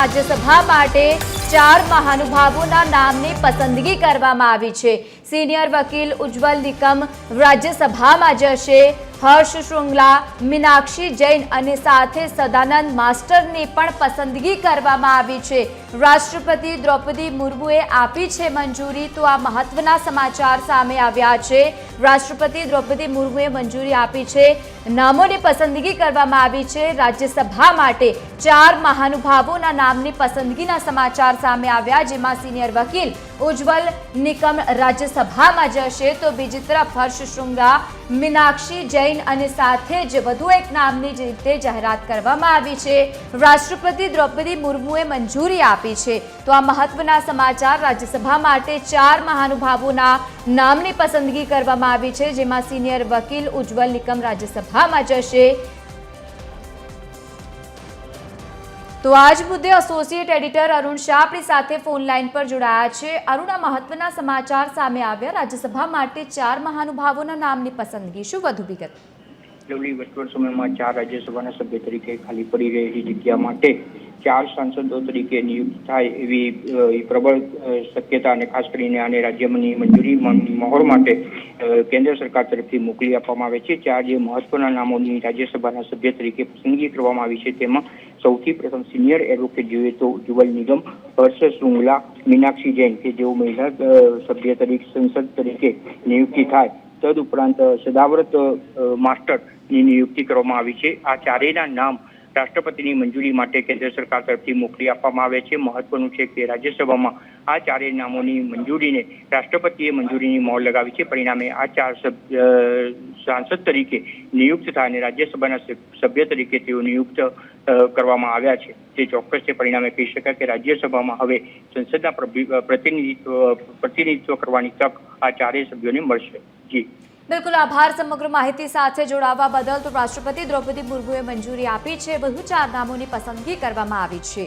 રાજ્યસભા માટે 4 મહાનુભાવોના નામની પસંદગી કરવામાં આવી છે। સિનિયર વકીલ ઉજ્જવલ નિકમ રાજ્યસભામાં જશે। હર્ષ શ્રુંગલા, મીનાક્ષી જૈન અને સાથે સદાનંદ માસ્ટરની પણ પસંદગી કરવામાં આવી છે। રાષ્ટ્રપતિ દ્રૌપદી મુર્મુએ આપી છે મંજૂરી, તો આ મહત્વના સમાચાર સામે આવ્યા છે। રાષ્ટ્રપતિ દ્રૌપદી મુર્મુએ મંજૂરી આપી છે, નામોની પસંદગી કરવામાં આવી છે। રાજ્યસભા માટે 4 મહાનુભાવોના નામની પસંદગીના સમાચાર સામે આવ્યા, જેમાં સિનિયર વકીલ ઉજ્જવલ નિકમ રાજ્યસભામાં જશે, તો બીજી તરફ હર્ષ શ્રુંગલા, મીનાક્ષી જૈન અને સાથે જ વધુ એક નામની રીતે જાહેરાત કરવામાં આવી છે। રાષ્ટ્રપતિ દ્રૌપદી મુર્મુએ મંજૂરી આપી છે, તો આ મહત્વના સમાચાર। રાજ્યસભા માટે 4 મહાનુભાવોના નામની પસંદગી કરવામાં આવી છે, જેમાં સિનિયર વકીલ ઉજ્જવલ નિકમ રાજ્યસભામાં જશે। તો આજ મુદ્દે એસોસિએટ એડિટર અરુણ શાહ આપણી સાથે ફોન લાઈન પર જોડાયા છે। અરુણ, આ મહત્વના સમાચાર સામે આવ્યા, રાજ્યસભા માટે 4 મહાનુભાવોના નામની પસંદગી, શું વધુ વિગત? વર્તમાન સમયમાં 4 રાજ્યસભાના સભ્ય તરીકે ખાલી પડી રહેલી જગ્યા માટે 4 સાંસદો તરીકે નિયુક્ત થાય એવી પ્રબળ શક્યતા અને ખાસ કરીને આને રાજ્યની મંજૂરી મહોર માટે કેન્દ્ર સરકાર તરફથી મોકલી આપવામાં આવે છે। 4 જે મહત્વના નામોની રાજ્યસભાના સભ્ય તરીકે પસંદગી કરવામાં આવી છે, તેમાં સૌથી પ્રથમ સિનિયર એડવોકેટ જોઈએ તો ઉજ્જવલ નિગમ, હર્ષ શ્રુંગલા, મીનાક્ષી જૈન કે જેઓ મહિલા સભ્ય તરીકે સંસદ તરીકે નિયુક્તિ થાય, તદુપરાંત સદાવ્રત માસ્ટરની નિયુક્તિ કરવામાં આવી છે। આ ચારેયના નામ રાષ્ટ્રપતિની મંજૂરી માટે કેન્દ્ર સરકાર તરફથી મોકલી આપવામાં આવે છે। મહત્વનું છે કે રાજ્યસભામાં આ ચારેય નામોની મંજૂરીને રાષ્ટ્રપતિએ મંજૂરીની મોહર લગાવી છે। પરિણામે આ 4 સાંસદ તરીકે નિયુક્ત થાય અને રાજ્યસભાના સભ્ય તરીકે તેઓ નિયુક્ત કરવામાં આવ્યા છે, જે ચોક્કસ છે। પરિણામે કહી શકાય કે રાજ્યસભામાં હવે સંસદના પ્રતિનિધિત્વ કરવાની તક આ ચારેય સભ્યોને મળશે। જી બિલકુલ, આભાર સમગ્ર માહિતી સાથે જોડાવા બદલ। તો રાષ્ટ્રપતિ દ્રૌપદી મુર્મુએ મંજૂરી આપી છે, વધુ 4 નામોની પસંદગી કરવામાં આવી છે।